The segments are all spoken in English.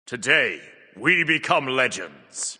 Today, we become legends.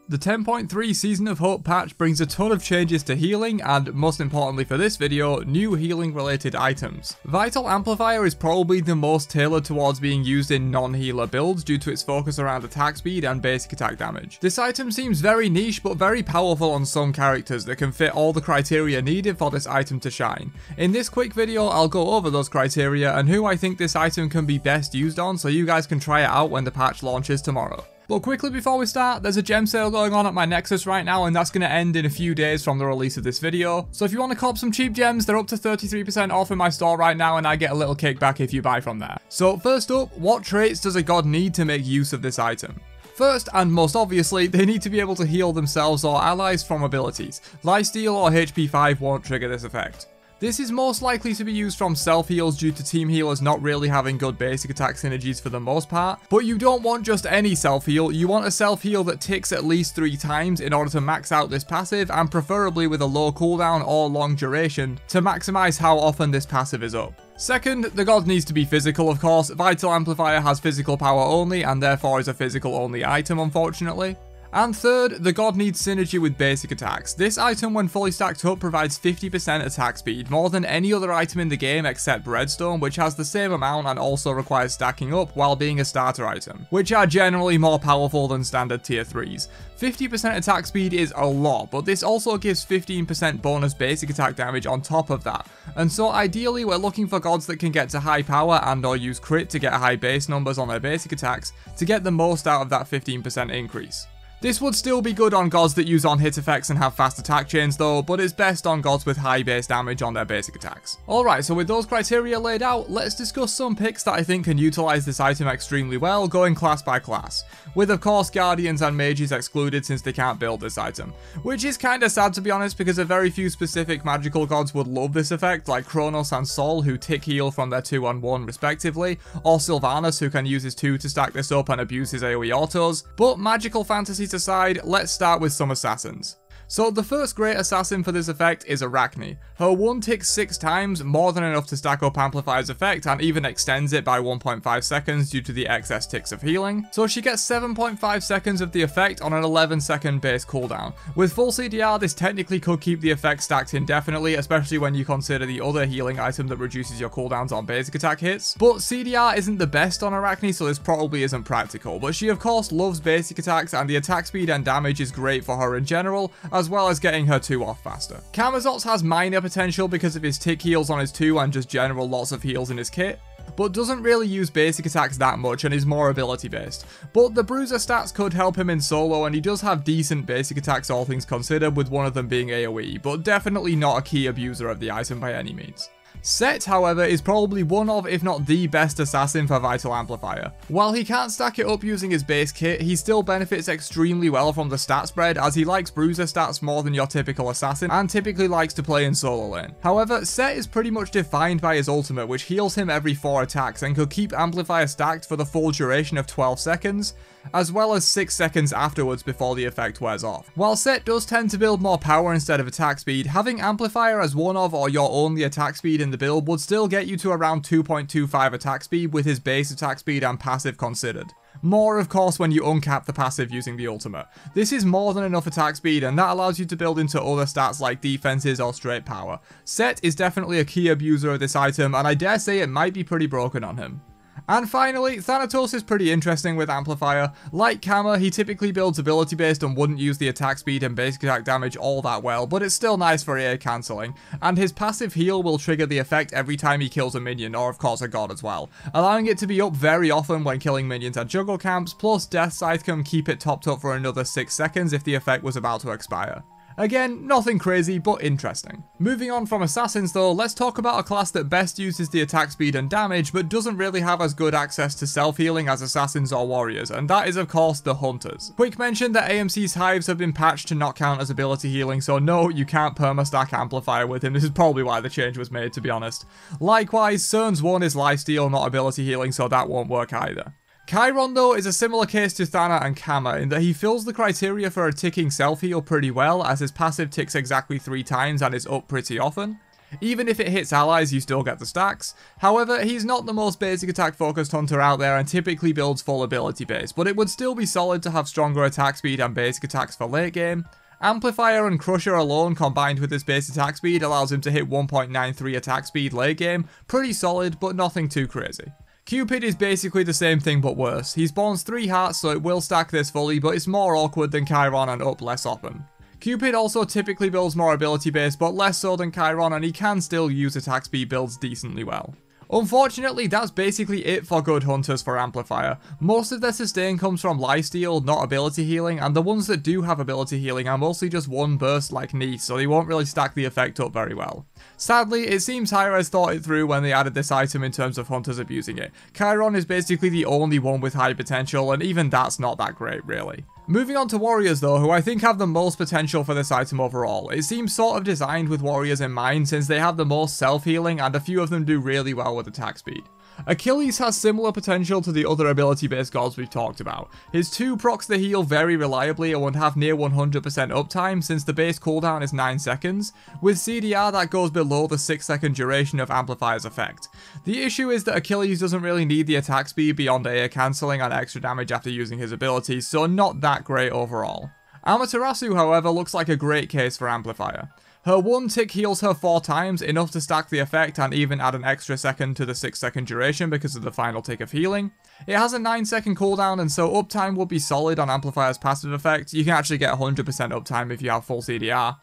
The 10.3 Season of Hope patch brings a ton of changes to healing and, most importantly for this video, new healing related items. Vital Amplifier is probably the most tailored towards being used in non-healer builds due to its focus around attack speed and basic attack damage. This item seems very niche but very powerful on some characters that can fit all the criteria needed for this item to shine. In this quick video I'll go over those criteria and who I think this item can be best used on so you guys can try it out when the patch launches tomorrow. But quickly before we start, there's a gem sale going on at my Nexus right now and that's going to end in a few days from the release of this video. So if you want to cop some cheap gems, they're up to 33% off in my store right now and I get a little kickback if you buy from there. So first up, what traits does a god need to make use of this item? First, and most obviously, they need to be able to heal themselves or allies from abilities. Lifesteal or HP 5 won't trigger this effect. This is most likely to be used from self-heals due to team healers not really having good basic attack synergies for the most part, but you don't want just any self-heal, you want a self-heal that ticks at least 3 times in order to max out this passive and preferably with a low cooldown or long duration to maximize how often this passive is up. Second, the god needs to be physical of course. Vital Amplifier has physical power only and therefore is a physical only item unfortunately. And third, the god needs synergy with basic attacks. This item when fully stacked up provides 50% attack speed, more than any other item in the game except Redstone, which has the same amount and also requires stacking up while being a starter item, which are generally more powerful than standard tier 3s. 50% attack speed is a lot, but this also gives 15% bonus basic attack damage on top of that, and so ideally we're looking for gods that can get to high power and or use crit to get high base numbers on their basic attacks to get the most out of that 15% increase. This would still be good on gods that use on-hit effects and have fast attack chains though, but it's best on gods with high base damage on their basic attacks. Alright, so with those criteria laid out, let's discuss some picks that I think can utilise this item extremely well, going class by class. With of course Guardians and Mages excluded since they can't build this item. Which is kinda sad to be honest because a very few specific magical gods would love this effect, like Kronos and Sol who tick heal from their 2 on 1 respectively, or Sylvanas who can use his 2 to stack this up and abuse his AoE autos, but magical fantasies aside, let's start with some assassins. So the first great assassin for this effect is Arachne. Her 1 ticks 6 times, more than enough to stack up Amplifier's effect and even extends it by 1.5 seconds due to the excess ticks of healing. So she gets 7.5 seconds of the effect on an 11-second base cooldown. With full CDR this technically could keep the effect stacked indefinitely, especially when you consider the other healing item that reduces your cooldowns on basic attack hits. But CDR isn't the best on Arachne so this probably isn't practical, but she of course loves basic attacks and the attack speed and damage is great for her in general, as well as getting her 2 off faster. Camazotz has minor potential because of his tick heals on his 2 and just general lots of heals in his kit, but doesn't really use basic attacks that much and is more ability based. But the Bruiser stats could help him in solo and he does have decent basic attacks all things considered, with one of them being AoE, but definitely not a key abuser of the item by any means. Set, however, is probably one of, if not the best assassin for Vital Amplifier. While he can't stack it up using his base kit, he still benefits extremely well from the stat spread as he likes bruiser stats more than your typical assassin and typically likes to play in solo lane. However, Set is pretty much defined by his ultimate, which heals him every 4 attacks and could keep Amplifier stacked for the full duration of 12 seconds, as well as 6 seconds afterwards before the effect wears off. While Set does tend to build more power instead of attack speed, having Amplifier as one of or your only attack speed in the build would still get you to around 2.25 attack speed with his base attack speed and passive considered. More of course when you uncap the passive using the ultimate. This is more than enough attack speed and that allows you to build into other stats like defenses or straight power. Set is definitely a key abuser of this item and I dare say it might be pretty broken on him. And finally, Thanatos is pretty interesting with Amplifier. Like Kama, he typically builds ability based and wouldn't use the attack speed and basic attack damage all that well, but it's still nice for AA cancelling. And his passive heal will trigger the effect every time he kills a minion, or of course a god as well, allowing it to be up very often when killing minions at jungle camps, plus Death Scythe can keep it topped up for another 6 seconds if the effect was about to expire. Again, nothing crazy, but interesting. Moving on from assassins though, let's talk about a class that best uses the attack speed and damage, but doesn't really have as good access to self-healing as assassins or warriors, and that is of course the hunters. Quick mention that AMC's hives have been patched to not count as ability healing, so no, you can't perma-stack Amplifier with him. This is probably why the change was made, to be honest. Likewise, Cern's 1 is lifesteal, not ability healing, so that won't work either. Chiron though is a similar case to Thana and Kama in that he fills the criteria for a ticking self-heal pretty well, as his passive ticks exactly 3 times and is up pretty often. Even if it hits allies, you still get the stacks. However, he's not the most basic attack focused hunter out there and typically builds full ability base, but it would still be solid to have stronger attack speed and basic attacks for late game. Amplifier and Crusher alone combined with his base attack speed allows him to hit 1.93 attack speed late game, pretty solid but nothing too crazy. Cupid is basically the same thing but worse. He spawns 3 hearts so it will stack this fully, but it's more awkward than Chiron and up less often. Cupid also typically builds more ability base but less so than Chiron, and he can still use attack speed builds decently well. Unfortunately, that's basically it for good hunters for Amplifier. Most of their sustain comes from lifesteal, not ability healing, and the ones that do have ability healing are mostly just one burst like Neith, so they won't really stack the effect up very well. Sadly, it seems Hi-Rez thought it through when they added this item in terms of hunters abusing it. Chiron is basically the only one with high potential, and even that's not that great really. Moving on to warriors though, who I think have the most potential for this item overall. It seems sort of designed with warriors in mind since they have the most self-healing and a few of them do really well with attack speed. Achilles has similar potential to the other ability-based gods we've talked about. His 2 procs the heal very reliably and would have near 100% uptime since the base cooldown is 9 seconds. With CDR that goes below the 6-second duration of Amplifier's effect. The issue is that Achilles doesn't really need the attack speed beyond AA cancelling and extra damage after using his abilities, so not that great overall. Amaterasu however looks like a great case for Amplifier. Her 1 tick heals her 4 times, enough to stack the effect and even add an extra second to the 6-second duration because of the final tick of healing. It has a 9-second cooldown and so uptime will be solid on Amplifier's passive effect. You can actually get 100% uptime if you have full CDR.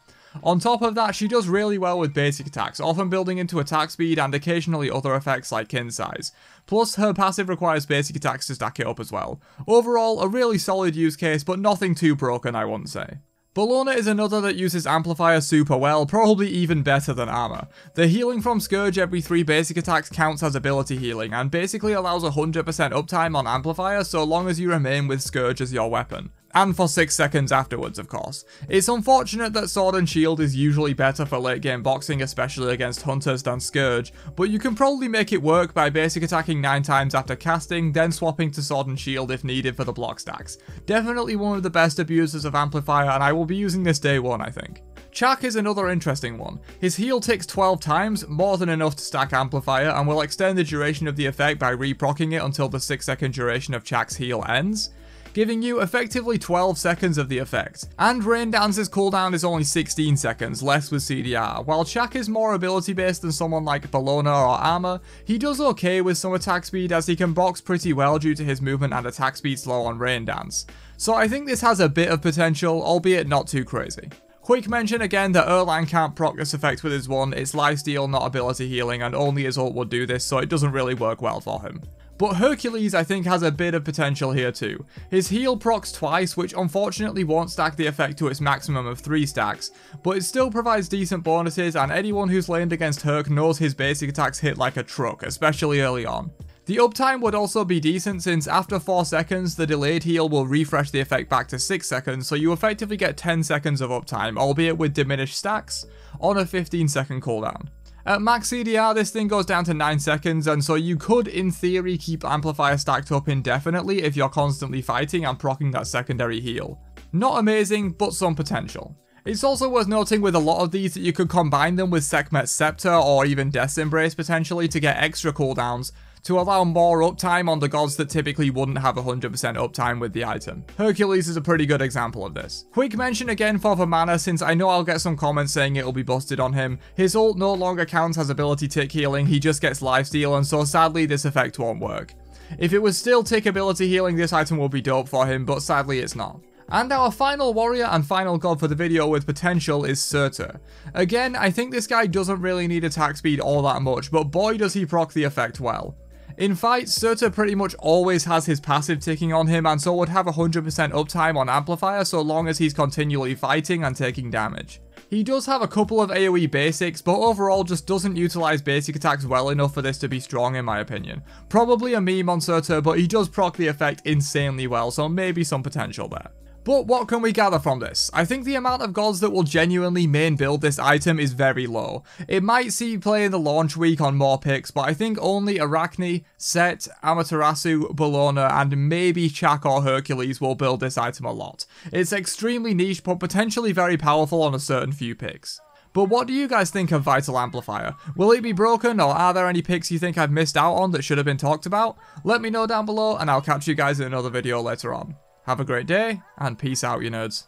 On top of that, she does really well with basic attacks, often building into attack speed and occasionally other effects like kin size. Plus, her passive requires basic attacks to stack it up as well. Overall, a really solid use case, but nothing too broken I wouldn't say. Bologna is another that uses Amplifier super well, probably even better than Armor. The healing from Scourge every 3 basic attacks counts as ability healing, and basically allows 100% uptime on Amplifier so long as you remain with Scourge as your weapon. And for 6 seconds afterwards, of course. It's unfortunate that Sword and Shield is usually better for late game boxing, especially against hunters, than Scourge, but you can probably make it work by basic attacking 9 times after casting, then swapping to Sword and Shield if needed for the block stacks. Definitely one of the best abusers of Amplifier, and I will be using this day 1 I think. Chak is another interesting one. His heal ticks 12 times, more than enough to stack Amplifier, and will extend the duration of the effect by re-proccing it until the 6-second duration of Chak's heal ends, giving you effectively 12 seconds of the effect. And Rain Dance's cooldown is only 16 seconds, less with CDR. While Chak is more ability based than someone like Bologna or Armor, he does okay with some attack speed as he can box pretty well due to his movement and attack speed slow on Rain Dance. So I think this has a bit of potential, albeit not too crazy. Quick mention again that Erlang can't proc this effect with his 1, it's lifesteal not ability healing and only his ult would do this so it doesn't really work well for him. But Hercules I think has a bit of potential here too. His heal procs twice, which unfortunately won't stack the effect to its maximum of 3 stacks, but it still provides decent bonuses and anyone who's laned against Herc knows his basic attacks hit like a truck, especially early on. The uptime would also be decent since after 4 seconds the delayed heal will refresh the effect back to 6 seconds, so you effectively get 10 seconds of uptime, albeit with diminished stacks, on a 15-second cooldown. At max CDR this thing goes down to 9 seconds, and so you could in theory keep Amplifier stacked up indefinitely if you're constantly fighting and proccing that secondary heal. Not amazing, but some potential. It's also worth noting with a lot of these that you could combine them with Sekhmet's Scepter or even Death's Embrace potentially to get extra cooldowns, to allow more uptime on the gods that typically wouldn't have 100% uptime with the item. Hercules is a pretty good example of this. Quick mention again for the mana since I know I'll get some comments saying it'll be busted on him. His ult no longer counts as ability tick healing, he just gets lifesteal, and so sadly this effect won't work. If it was still tick ability healing this item would be dope for him, but sadly it's not. And our final warrior and final god for the video with potential is Surtur. Again, I think this guy doesn't really need attack speed all that much, but boy does he proc the effect well. In fights, Surtur pretty much always has his passive ticking on him and so would have 100% uptime on Amplifier so long as he's continually fighting and taking damage. He does have a couple of AoE basics, but overall just doesn't utilize basic attacks well enough for this to be strong in my opinion. Probably a meme on Surtur, but he does proc the effect insanely well, so maybe some potential there. But what can we gather from this? I think the amount of gods that will genuinely main build this item is very low. It might see play in the launch week on more picks, but I think only Arachne, Set, Amaterasu, Bologna, and maybe Chak or Hercules will build this item a lot. It's extremely niche, but potentially very powerful on a certain few picks. But what do you guys think of Vital Amplifier? Will it be broken, or are there any picks you think I've missed out on that should have been talked about? Let me know down below, and I'll catch you guys in another video later on. Have a great day, and peace out, you nerds.